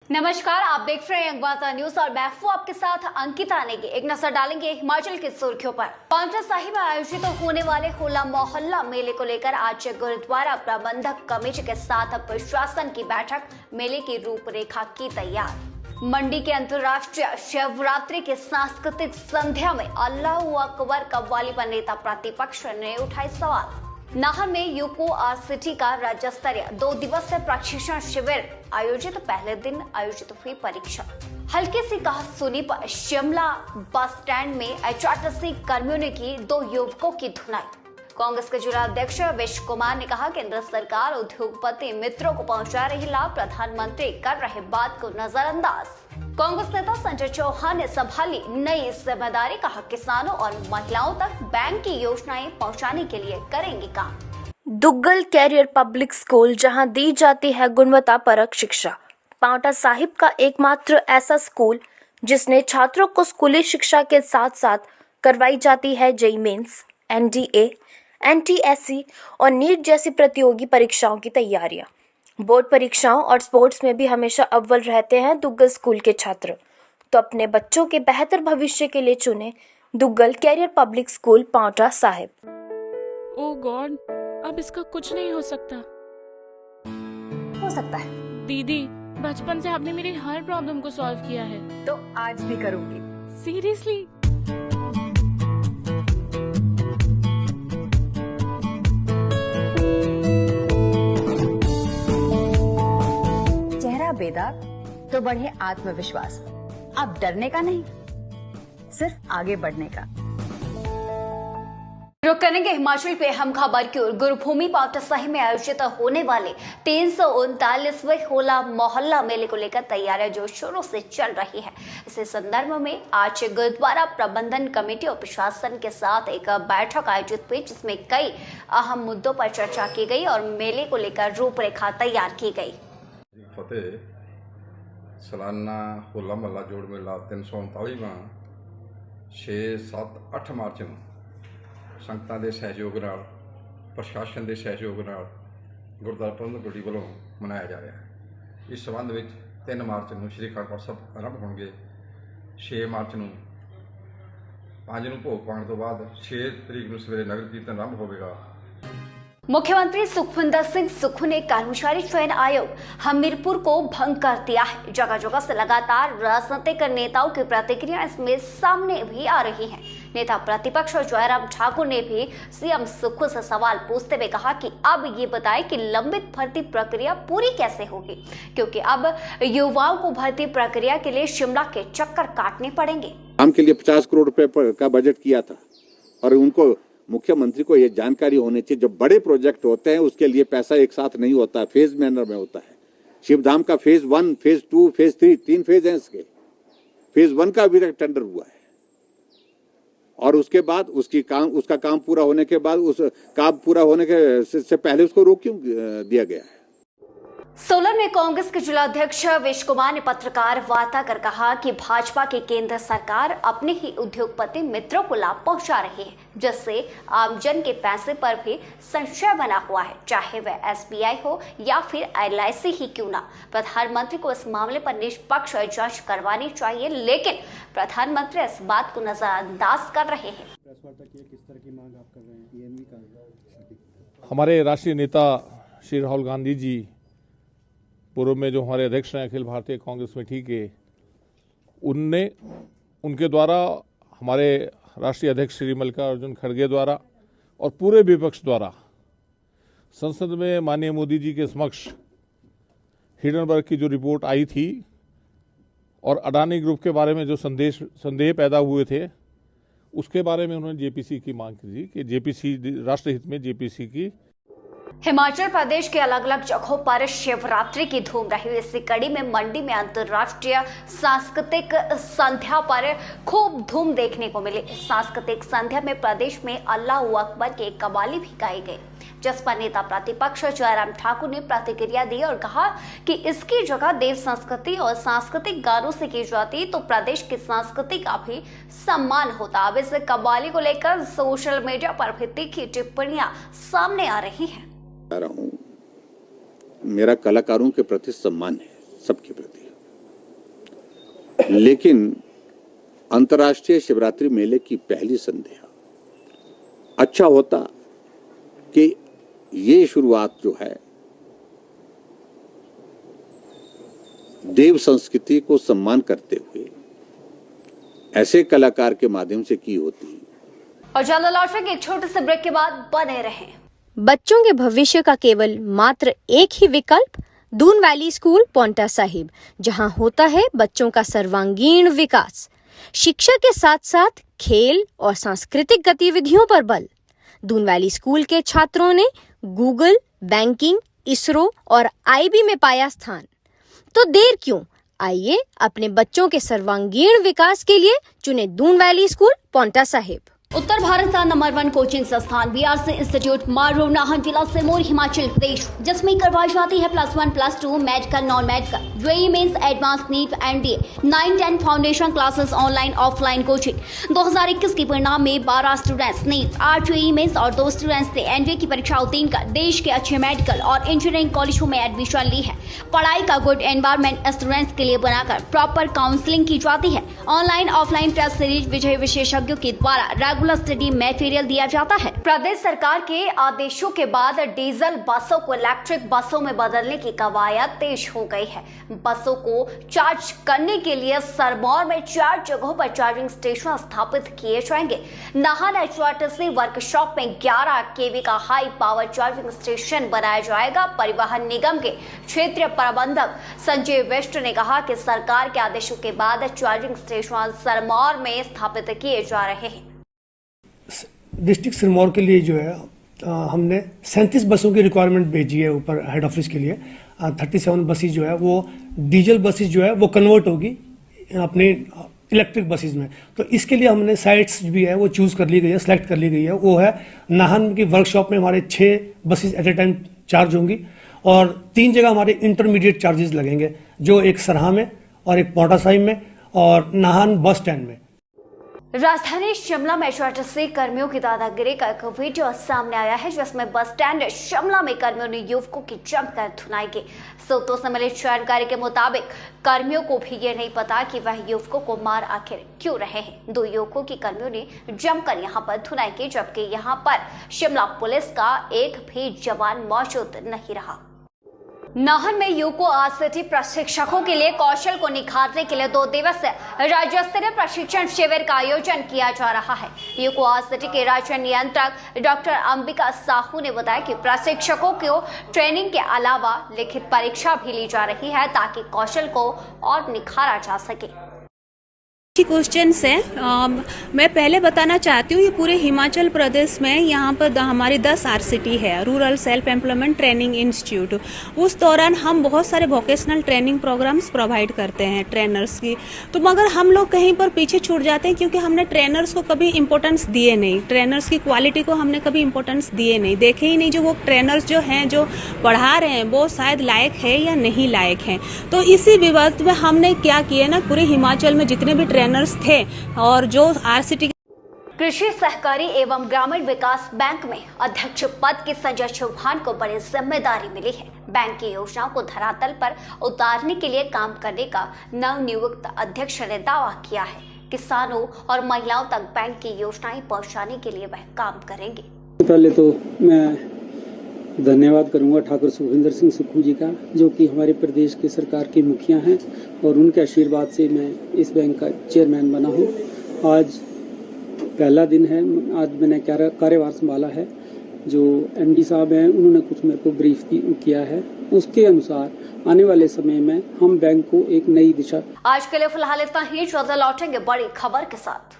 नमस्कार, आप देख रहे हैं अखबार न्यूज और मैं हूं आपके साथ अंकिता नेगी। एक नजर डालेंगे हिमाचल की सुर्खियों पर। पांवटा साहिब में आयोजित होने वाले होला मोहल्ला मेले को लेकर आज गुरुद्वारा प्रबंधक कमेटी के साथ प्रशासन की बैठक। मेले की रूपरेखा की तैयार। मंडी के अंतर्राष्ट्रीय शिवरात्रि के सांस्कृतिक संध्या में अल्लाहू अकबर कव्वाली पर नेता प्रतिपक्ष ने उठाए सवाल। नाहर में यूको आरसीटी का राज्य स्तरीय 2 दिवसीय प्रशिक्षण शिविर आयोजित। पहले दिन आयोजित हुई परीक्षा। हल्की सी कहासुनी पर शिमला बस स्टैंड में एचआरटीसी कर्मियों ने की 2 युवकों की धुनाई। कांग्रेस के जिला अध्यक्ष विश्व कुमार ने कहा, केंद्र सरकार उद्योगपति मित्रों को पहुंचा रही लाभ, प्रधानमंत्री कर रहे बात को नजरअंदाज। कांग्रेस नेता संजय चौहान ने संभाली नई जिम्मेदारी, कहा किसानों और महिलाओं तक बैंक की योजनाएं पहुंचाने के लिए करेंगे काम। दुग्गल कैरियर पब्लिक स्कूल, जहां दी जाती है गुणवत्ता परक शिक्षा। पांवटा साहिब का एकमात्र ऐसा स्कूल जिसने छात्रों को स्कूली शिक्षा के साथ साथ करवाई जाती है जेईई मेंस, एनडीए, एनटीएससी और नीट जैसी प्रतियोगी परीक्षाओं की तैयारियां। बोर्ड परीक्षाओं और स्पोर्ट्स में भी हमेशा अव्वल रहते हैं दुग्गल स्कूल के छात्र। तो अपने बच्चों के बेहतर भविष्य के लिए चुने Duggal career public school, Paonta Sahib. Oh God, अब इसका कुछ नहीं हो सकता। हो सकता है दीदी, बचपन से आपने मेरी हर प्रॉब्लम को सॉल्व किया है, तो आज भी करूंगी। सीरियसली। चेहरा बेदाग तो बढ़े आत्मविश्वास। अब डरने का नहीं, सिर्फ आगे बढ़ने का। रुक करेंगे हिमाचल पे हम खबर की ओर। गुरुभूमि पांवटा साहिब में आयोजित होने वाले 339वें होला मोहल्ला मेले को लेकर तैयारियां जोर शोरों से चल रही है। इसी संदर्भ में आज गुरुद्वारा प्रबंधन कमेटी और प्रशासन के साथ एक बैठक आयोजित हुई, जिसमें कई अहम मुद्दों पर चर्चा की गई और मेले को लेकर रूपरेखा तैयार की गई। फतेह सालाना होला महला जोड़ मेला 339वां 6, 7, 8 मार्च ਨੂੰ ਸੰਗਤਾਂ ਦੇ ਸਹਿਯੋਗ ਨਾਲ, ਪ੍ਰਸ਼ਾਸਨ ਦੇ ਸਹਿਯੋਗ ਨਾਲ ਗੁਰਦੁਆਰਾ ਪ੍ਰਬੰਧਕ ਕਮੇਟੀ ਵੱਲੋਂ ਮਨਾਇਆ ਜਾ ਰਿਹਾ ਹੈ। ਇਸ ਸੰਬੰਧ ਵਿੱਚ 3 ਮਾਰਚ ਨੂੰ ਸ੍ਰੀ ਅਖੰਡ ਪਾਠ ਸਾਹਿਬ ਆਰੰਭ ਹੋਣਗੇ। 6 ਮਾਰਚ ਨੂੰ 5 ਨੂੰ ਭੋਗ ਪਾਉਣ ਤੋਂ ਬਾਅਦ 6 ਤਰੀਕ ਨੂੰ ਸਵੇਰੇ ਨਗਰ ਕੀਰਤਨ ਆਰੰਭ ਹੋਵੇਗਾ। मुख्यमंत्री सुखविंदर सिंह सुक्खू ने कर्मचारी चयन आयोग हमीरपुर को भंग कर दिया है। जगह जगह से लगातार राजनीतिक नेताओं की प्रतिक्रिया इसमें सामने भी आ रही है। नेता प्रतिपक्ष जयराम ठाकुर ने भी सीएम सुक्खू से सवाल पूछते हुए कहा कि अब ये बताएं कि लंबित भर्ती प्रक्रिया पूरी कैसे होगी, क्योंकि अब युवाओं को भर्ती प्रक्रिया के लिए शिमला के चक्कर काटने पड़ेंगे। काम के लिए 50 करोड़ रुपए का बजट किया था और उनको मुख्यमंत्री को ये जानकारी होनी चाहिए, जब बड़े प्रोजेक्ट होते हैं उसके लिए पैसा एक साथ नहीं होता है, फेज मैनर में होता है। शिवधाम का फेज 1, फेज 2, फेज 3, 3 फेज हैं इसके। फेज 1 का अभी तक टेंडर हुआ है और उसके बाद उसका काम पूरा होने के बाद, उस काम पूरा होने के से पहले उसको रोक क्यों दिया गया है। सोलन में कांग्रेस के जिला अध्यक्ष विश्व कुमार ने पत्रकार वार्ता कर कहा कि भाजपा की केंद्र सरकार अपने ही उद्योगपति मित्रों को लाभ पहुंचा रही है, जिससे आमजन के पैसे पर भी संशय बना हुआ है, चाहे वह एसबीआई हो या फिर एलआईसी ही क्यों ना। प्रधानमंत्री को इस मामले पर निष्पक्ष जांच करवानी चाहिए, लेकिन प्रधानमंत्री इस बात को नजरअंदाज कर रहे हैं। हमारे राष्ट्रीय नेता श्री राहुल गांधी जी, पूर्व में जो हमारे अध्यक्ष हैं अखिल भारतीय कांग्रेस कमेटी के, उनके द्वारा, हमारे राष्ट्रीय अध्यक्ष श्री मल्लिकार्जुन खड़गे द्वारा और पूरे विपक्ष द्वारा संसद में माननीय मोदी जी के समक्ष हिडनबर्ग की जो रिपोर्ट आई थी और अडानी ग्रुप के बारे में जो संदेह पैदा हुए थे, उसके बारे में उन्होंने जेपीसी की मांग की थी कि जेपीसी, राष्ट्रहित में जेपीसी की। हिमाचल प्रदेश के अलग अलग जगहों पर शिवरात्रि की धूम रही। इसी कड़ी में मंडी में अंतर्राष्ट्रीय सांस्कृतिक संध्या पर खूब धूम देखने को मिली। सांस्कृतिक संध्या में प्रदेश में अल्लाहू अकबर के कव्वाली भी गाए गए, जिस पर नेता प्रतिपक्ष जयराम ठाकुर ने प्रतिक्रिया दी और कहा कि इसकी जगह देव संस्कृति और सांस्कृतिक गानों से की जाती तो प्रदेश की संस्कृति का भी सम्मान होता। अब इस कव्वाली को लेकर सोशल मीडिया पर भी तीखी टिप्पणियां सामने आ रही हैं। मेरा कलाकारों के प्रति सम्मान है, सबके प्रति, लेकिन अंतर्राष्ट्रीय शिवरात्रि मेले की पहली संध्या अच्छा होता कि ये शुरुआत जो है देव संस्कृति को सम्मान करते हुए ऐसे कलाकार के माध्यम से की होती। और ज्यादा लौटेंगे एक छोटे से ब्रेक के बाद, बने रहें। बच्चों के भविष्य का केवल मात्र एक ही विकल्प, दून वैली स्कूल पांवटा साहिब, जहां होता है बच्चों का सर्वांगीण विकास, शिक्षा के साथ साथ खेल और सांस्कृतिक गतिविधियों पर बल। दून वैली स्कूल के छात्रों ने गूगल, बैंकिंग, इसरो और आईबी में पाया स्थान। तो देर क्यों, आइए अपने बच्चों के सर्वांगीण विकास के लिए चुने दून वैली स्कूल पांवटा साहिब। उत्तर भारत का नंबर 1 कोचिंग संस्थान बीआरसी इंस्टीट्यूट मारू नाहन जिला सिरमौर हिमाचल प्रदेश, जिसमें करवाई जाती है +1 +2 medical non medical JEE mains advance NEET NDA 9-10 foundation classes online offline coaching. 2021 के परिणाम में 12 स्टूडेंट्स नीट, 8 जेईई मेंस और 2 स्टूडेंट्स ने एनडीए की परीक्षा उत्तीर्ण कर देश के अच्छे मेडिकल और इंजीनियरिंग कॉलेजों में एडमिशन ली है। पढ़ाई का गुड एनवायरमेंट स्टूडेंट्स के लिए बनाकर प्रॉपर काउंसलिंग की जाती है। ऑनलाइन ऑफलाइन टेस्ट सीरीज विजय विशेषज्ञों के द्वारा रेगुलर स्टडी मटेरियल दिया जाता है। प्रदेश सरकार के आदेशों के बाद डीजल बसों को इलेक्ट्रिक बसों में बदलने की कवायद तेज हो गई है। बसों को चार्ज करने के लिए सिरमौर में 4 जगहों पर चार्जिंग स्टेशन स्थापित किए जाएंगे। नाहन एचआरटीसी वर्कशॉप में 11 केवी का हाई पावर चार्जिंग स्टेशन बनाया जाएगा। परिवहन निगम के क्षेत्रीय प्रबंधक संजय वेस्ट ने कहा कि सरकार के आदेशों के बाद चार्जिंग स्टेशन सिरमौर में स्थापित किए जा रहे हैं। डिस्ट्रिक्ट सिरमौर के लिए जो है हमने 37 बसों की रिक्वायरमेंट भेजी है ऊपर हेड ऑफिस के लिए। 37 बसेस जो है वो डीजल बसेस जो है वो कन्वर्ट होगी अपने इलेक्ट्रिक बसेस में। तो इसके लिए हमने साइट्स भी है वो चूज कर ली गई है, सेलेक्ट कर ली गई है। वो है नाहन की वर्कशॉप में हमारे 6 buses at a time charge होंगी और 3 जगह हमारे इंटरमीडिएट चार्जेस लगेंगे, जो एक सरहा में और एक पांवटा साहिब में और नाहन बस स्टैंड में। राजधानी शिमला में एचआरटीसी कर्मियों की दादागिरी का एक वीडियो सामने आया है, जिसमें बस स्टैंड शिमला में कर्मियों ने युवकों की जमकर धुनाई की। सूत्रों से मिली जानकारी के मुताबिक कर्मियों को भी ये नहीं पता कि वह युवकों को मार आखिर क्यों रहे हैं। 2 युवकों की कर्मियों ने जमकर यहां पर धुनाई की, जबकि यहां पर शिमला पुलिस का एक भी जवान मौजूद नहीं रहा। नाहन में यूको आरसीटी प्रशिक्षकों के लिए कौशल को निखारने के लिए 2 दिवसीय राज्य स्तरीय प्रशिक्षण शिविर का आयोजन किया जा रहा है। यूको आरसीटी के राज्य नियंत्रक डॉक्टर अंबिका साहू ने बताया कि प्रशिक्षकों को ट्रेनिंग के अलावा लिखित परीक्षा भी ली जा रही है ताकि कौशल को और निखारा जा सके। क्वेश्चन है मैं पहले बताना चाहती हूँ, ये पूरे हिमाचल प्रदेश में यहाँ पर हमारी 10 आरसीटी है, rural self employment training institute. उस दौरान हम बहुत सारे वोकेशनल ट्रेनिंग प्रोग्राम्स प्रोवाइड करते हैं ट्रेनर्स की। तो मगर हम लोग कहीं पर पीछे छूट जाते हैं क्योंकि हमने ट्रेनर्स को कभी इंपॉर्टेंस दिए नहीं, ट्रेनर्स की क्वालिटी को हमने कभी इंपॉर्टेंस दिए नहीं, देखे ही नहीं जो वो ट्रेनर्स जो हैं जो पढ़ा रहे हैं वो शायद लायक है या नहीं लायक है। तो इसी विवाद में हमने क्या किया ना, पूरे हिमाचल में जितने भी ट्रेनर्स थे और जो आरसीटी कृषि सहकारी एवं ग्रामीण विकास बैंक में अध्यक्ष पद की संजय चौहान को बड़ी जिम्मेदारी मिली है। बैंक की योजनाओं को धरातल पर उतारने के लिए काम करने का नवनियुक्त अध्यक्ष ने दावा किया है। किसानों और महिलाओं तक बैंक की योजनाएं पहुंचाने के लिए वह काम करेंगे। पहले तो मैं धन्यवाद करूंगा ठाकुर सुखविंदर सिंह सुक्खू जी का, जो कि हमारे प्रदेश के सरकार के मुखिया हैं और उनके आशीर्वाद से मैं इस बैंक का चेयरमैन बना हूं। आज पहला दिन है, आज मैंने कार्यभार संभाला है। जो एमडी साहब हैं उन्होंने कुछ मेरे को ब्रीफ किया है, उसके अनुसार आने वाले समय में हम बैंक को एक नई दिशा। आज के लिए फिलहाल इतना ही, जल्द लौटेंगे बड़ी खबर के साथ।